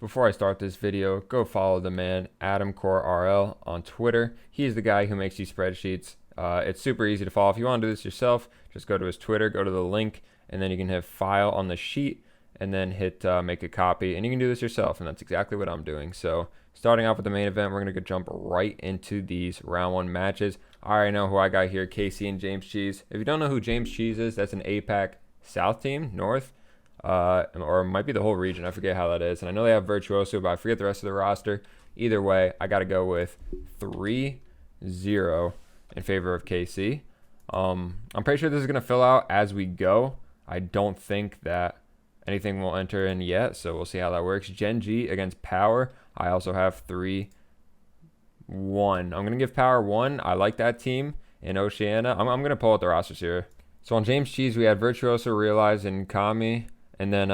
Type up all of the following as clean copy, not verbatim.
Before I start this video, go follow the man AdamCoreRL on Twitter. He's the guy who makes these spreadsheets. It's super easy to follow. If you want to do this yourself, just go to his Twitter, go to the link, and then you can hit file on the sheet and then hit make a copy. And you can do this yourself, and that's exactly what I'm doing. So starting off with the main event, we're going to jump right into these round one matches. I already know who I got here, Casey and James Cheese. If you don't know who James Cheese is, that's an APAC South team, North. Or it might be the whole region. I forget how that is. And I know they have Virtuoso, but I forget the rest of the roster. Either way, I got to go with 3-0 in favor of KC. I'm pretty sure this is going to fill out as we go. I don't think that anything will enter in yet, so we'll see how that works. Gen G against Power. I also have 3-1. I'm going to give Power 1. I like that team in Oceania. I'm going to pull out the rosters here. So on James Cheese, we had Virtuoso, Realize, and Kami. And then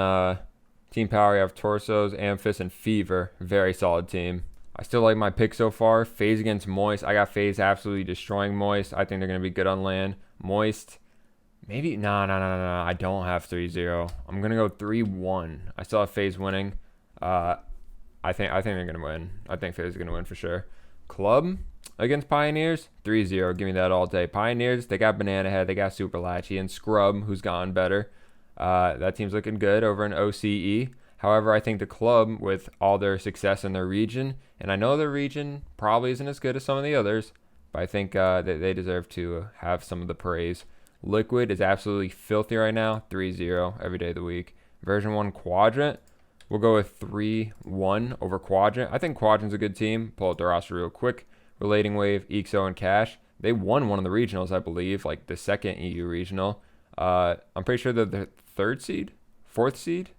Team Power, we have Torsos, Amphis, and Fever. Very solid team. I still like my pick so far. FaZe against Moist. I got FaZe absolutely destroying Moist. I think they're going to be good on land. Moist, maybe, no. I don't have 3-0. I'm going to go 3-1. I still have FaZe winning. I think they're going to win. I think FaZe is going to win for sure. Club against Pioneers, 3-0. Give me that all day. Pioneers, they got Banana Head. They got Super Latchy and Scrub, who's gotten better. That team's looking good over in OCE. However, I think the club, with all their success in their region, and I know their region probably isn't as good as some of the others, but I think that they deserve to have some of the praise. Liquid is absolutely filthy right now, 3-0 every day of the week. Version 1 Quadrant, we'll go with 3-1 over Quadrant. I think Quadrant's a good team. Pull up the roster real quick. Relating Wave, EXO, and Cash. They won one of the regionals, I believe, like the second EU regional. I'm pretty sure they're the third seed, fourth seed.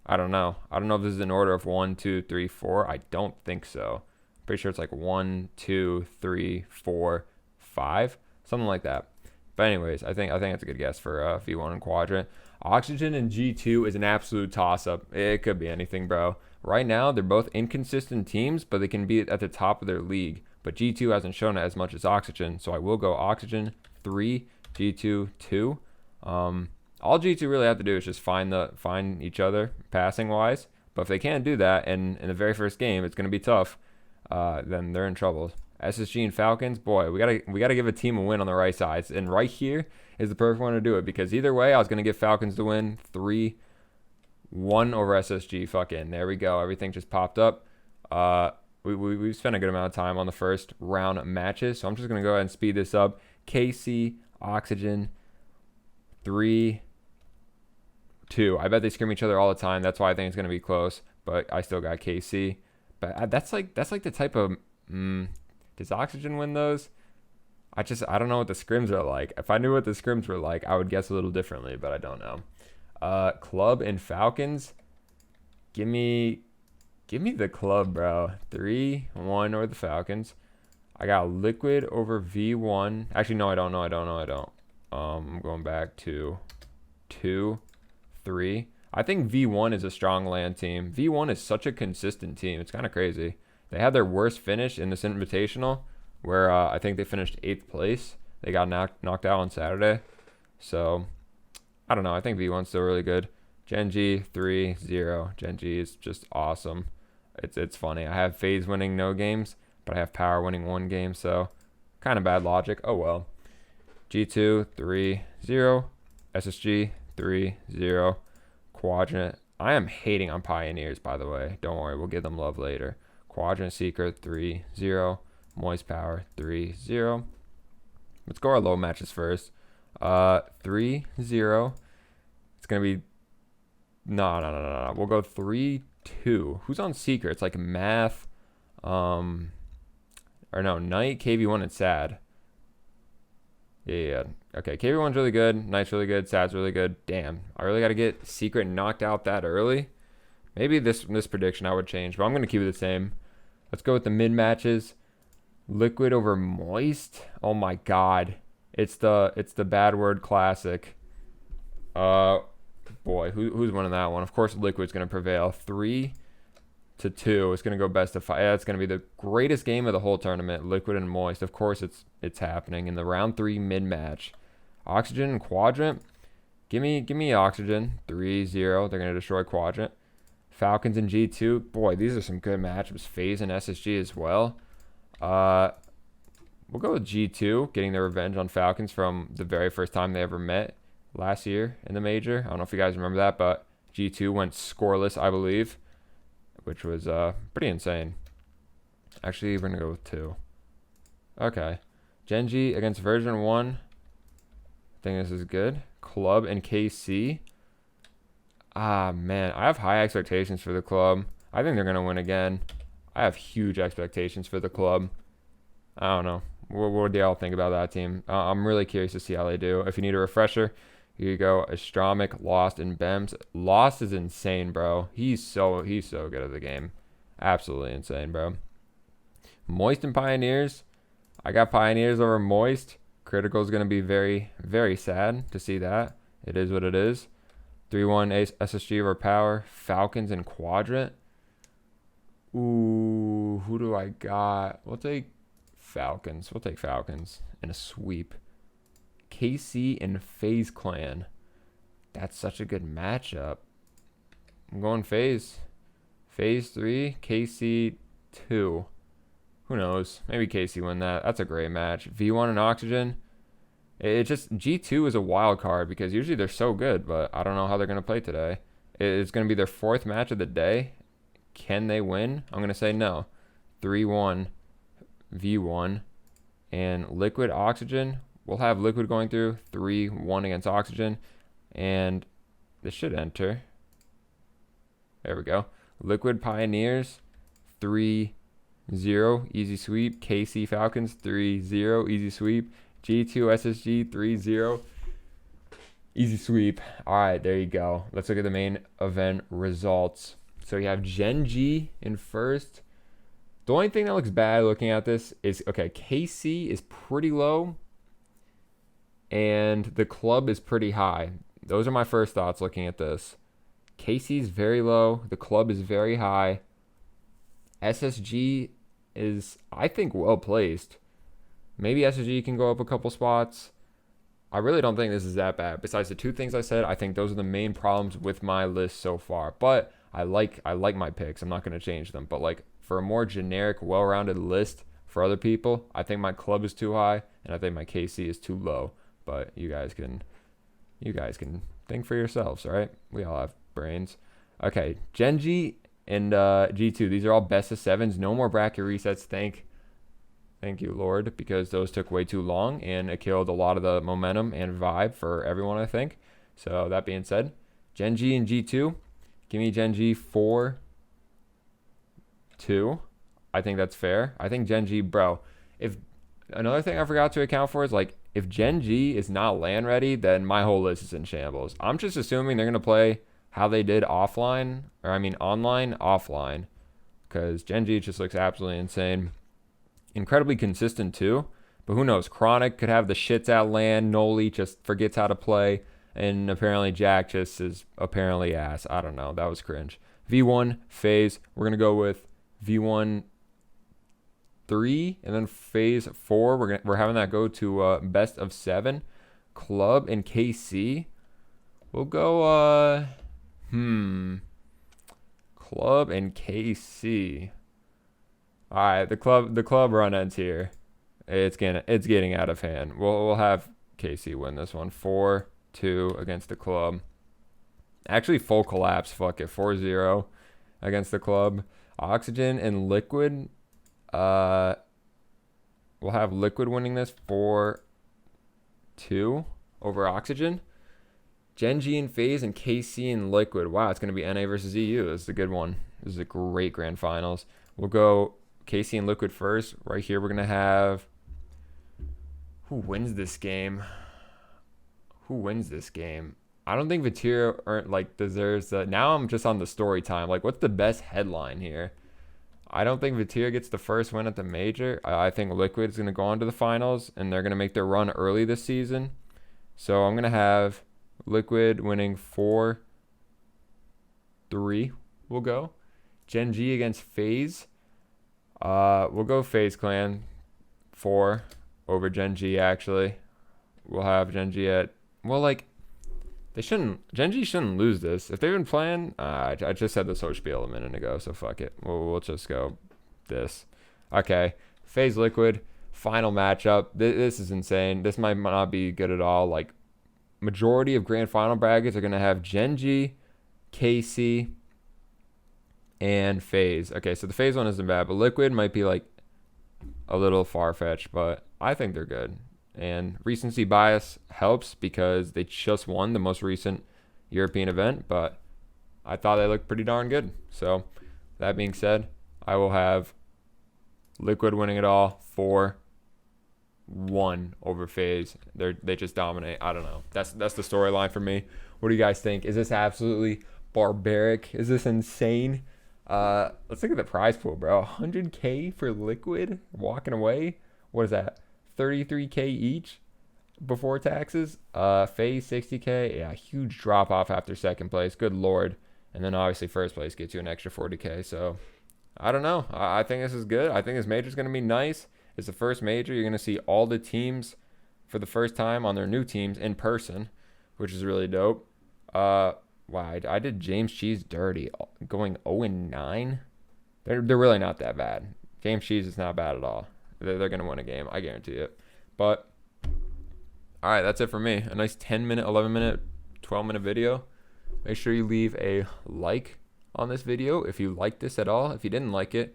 I don't know. I don't know if this is in order of 1, 2, 3, 4. I don't think so. Pretty sure it's like 1, 2, 3, 4, 5, something like that. But anyways, I think that's a good guess for V1 and Quadrant. Oxygen and G2 is an absolute toss-up. It could be anything, bro. Right now, they're both inconsistent teams, but they can be at the top of their league. But G2 hasn't shown it as much as Oxygen, so I will go Oxygen 3, G2 2. All G2 really have to do is just find each other passing wise. But if they can't do that, and in the very first game it's going to be tough, then they're in trouble. SSG and Falcons, boy, we gotta give a team a win on the right sides, and right here is the perfect one to do it, because either way, I was gonna give Falcons to win 3-1 over SSG. Fucking there we go. Everything just popped up. We spent a good amount of time on the first round matches, so I'm just gonna go ahead and speed this up. KC, Oxygen, 3-2. I bet they scream each other all the time. That's why I think it's gonna be close. But I still got KC. But that's like the type of. Does Oxygen win those? I don't know what the scrims are like. If I knew what the scrims were like, I would guess a little differently, but I don't know. Club and Falcons. Give me the club, bro. 3-1 or the Falcons. I got Liquid over V1. Actually, no, I don't. I'm going back to 2-3. I think V1 is a strong land team. V1 is such a consistent team. It's kind of crazy. They had their worst finish in this invitational, where I think they finished 8th place. They got knocked out on Saturday. So, I don't know. I think V1's still really good. Gen G, 3-0. Gen G is just awesome. It's funny. I have FaZe winning no games, but I have Power winning 1 game, so kind of bad logic. Oh, well. G2, 3-0. SSG, 3-0. Quadrant. I am hating on Pioneers, by the way. Don't worry. We'll give them love later. Quadrant Seeker, 3-0. Moist Power, 3-0. Let's go our low matches first. 3-0. It's going to be... No. We'll go 3-2. Who's on Seeker? It's like Math. Or no, Knight, KV1, and Sad. Yeah. Okay, KV1's really good. Knight's really good. Sad's really good. Damn. I really got to get Secret knocked out that early. Maybe this prediction I would change, but I'm going to keep it the same. Let's go with the mid matches. Liquid over Moist. Oh my god. It's the Bad Word Classic. Boy, who's winning that one? Of course Liquid's going to prevail. 3-2. It's going to go best of 5. Yeah, it's going to be the greatest game of the whole tournament. Liquid and Moist. Of course it's happening in the round 3 mid match. Oxygen and Quadrant. Give me Oxygen. 3-0. They're going to destroy Quadrant. Falcons and G2. Boy, these are some good matchups. FaZe and SSG as well. We'll go with G2, getting their revenge on Falcons from the very first time they ever met last year in the major. I don't know if you guys remember that, but G2 went scoreless, I believe, which was pretty insane. Actually, we're going to go with 2. Okay. Gen G against version 1. I think this is good. Club and KC. Ah, man. I have high expectations for the club. I think they're going to win again. I have huge expectations for the club. I don't know. What do y'all think about that team? I'm really curious to see how they do. If you need a refresher, here you go. Astramic, Lost, and Bems. Lost is insane, bro. He's so good at the game. Absolutely insane, bro. Moist and Pioneers. I got Pioneers over Moist. Critical is going to be very, very sad to see that. It is what it is. 3-1 SSG over Power. Falcons and Quadrant. Ooh, who do I got? We'll take Falcons. We'll take Falcons in a sweep. KC and FaZe Clan. That's such a good matchup. I'm going FaZe. FaZe 3, KC 2. Who knows? Maybe KC win that. That's a great match. V1 and Oxygen. It just G2 is a wild card because usually they're so good, but I don't know how they're going to play today. It's going to be their 4th match of the day. Can they win? I'm going to say no. 3-1 V1 and Liquid Oxygen. We'll have Liquid going through 3-1 against Oxygen, and this should enter. There we go. Liquid Pioneers 3-0 easy sweep. KC Falcons 3-0 easy sweep. G2 SSG 3-0 easy sweep. All right, there you go. Let's look at the main event results. So you have Gen G in first. The only thing that looks bad looking at this is, okay, KC is pretty low and the club is pretty high. Those are my first thoughts looking at this. KC is very low. The club is very high. SSG is, I think, well placed. Maybe SSG can go up a couple spots. I really don't think this is that bad. Besides the 2 things I said, I think those are the main problems with my list so far. But I like my picks. I'm not going to change them. But like for a more generic, well-rounded list for other people, I think my club is too high and I think my KC is too low. But you guys can think for yourselves, all right? We all have brains. Okay, Gen G and G2. These are all best of 7s. No more bracket resets. Thank you, Lord, because those took way too long and it killed a lot of the momentum and vibe for everyone, I think. So that being said, Gen G and G2. Give me Gen G 4-2. I think that's fair. I think Gen G, bro. If another thing I forgot to account for is like if Gen G is not LAN ready, then my whole list is in shambles. I'm just assuming they're gonna play how they did online, offline, because Gen G just looks absolutely insane. Incredibly consistent too, but who knows? Chronic could have the shits at LAN. Noli just forgets how to play. And apparently Jack just is apparently ass. I don't know. That was cringe. V1, FaZe. We're going to go with V1 3 and then FaZe 4. We're having that go to best of 7. Club and KC. We'll go Club and KC. All right, the club run ends here. It's getting out of hand. We'll have KC win this one. 4-2 against the club. Actually, full collapse. Fuck it. 4-0 against the club. Oxygen and Liquid. We'll have Liquid winning this 4-2 over Oxygen. Gen G and FaZe and KC and Liquid. Wow, it's going to be NA versus EU. This is a good one. This is a great grand finals. We'll go KC and Liquid first. Right here, we're going to have... Who wins this game? I don't think Vatira deserves the... Now I'm just on the story time. Like, what's the best headline here? I don't think Vatira gets the first win at the major. I think Liquid is going to go on to the finals, and they're going to make their run early this season. So I'm going to have Liquid winning 4-3. We'll go. Gen G against FaZe. We'll go FaZe Clan 4 over Gen G, actually. We'll have Gen G at... Well, like... Genji shouldn't lose this. If they've been playing, I just said this whole spiel a minute ago, so fuck it. We'll just go this. Okay, FaZe Liquid, final matchup. This is insane. This might not be good at all. Like, majority of grand final brackets are going to have Genji, KC, and FaZe. Okay, so the FaZe one isn't bad, but Liquid might be like a little far-fetched, but I think they're good. And recency bias helps because they just won the most recent European event, but I thought they looked pretty darn good. So that being said, I will have Liquid winning it all 4-1 over FaZe. They just dominate. I don't know. That's the storyline for me. What do you guys think? Is this absolutely barbaric? Is this insane? Let's look at the prize pool, bro. 100K for Liquid walking away. What is that? 33K each before taxes. FaZe 60K. Yeah, huge drop off after second place. Good lord. And then obviously first place gets you an extra 40K. So I don't know. I think this is good. I think this major is going to be nice. It's the first major. You're going to see all the teams for the first time on their new teams in person, which is really dope. Wow, I did James Cheese dirty, going 0-9. They're really not that bad. James Cheese is not bad at all. They're going to win a game. I guarantee it. But, all right, that's it for me. A nice 10-minute, 11-minute, 12-minute video. Make sure you leave a like on this video if you liked this at all. If you didn't like it,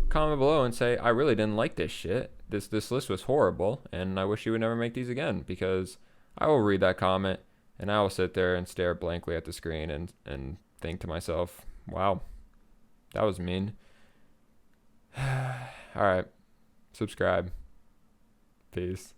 comment below and say, I really didn't like this shit. This list was horrible, and I wish you would never make these again, because I will read that comment, and I will sit there and stare blankly at the screen and think to myself, wow, that was mean. All right. Subscribe. Peace.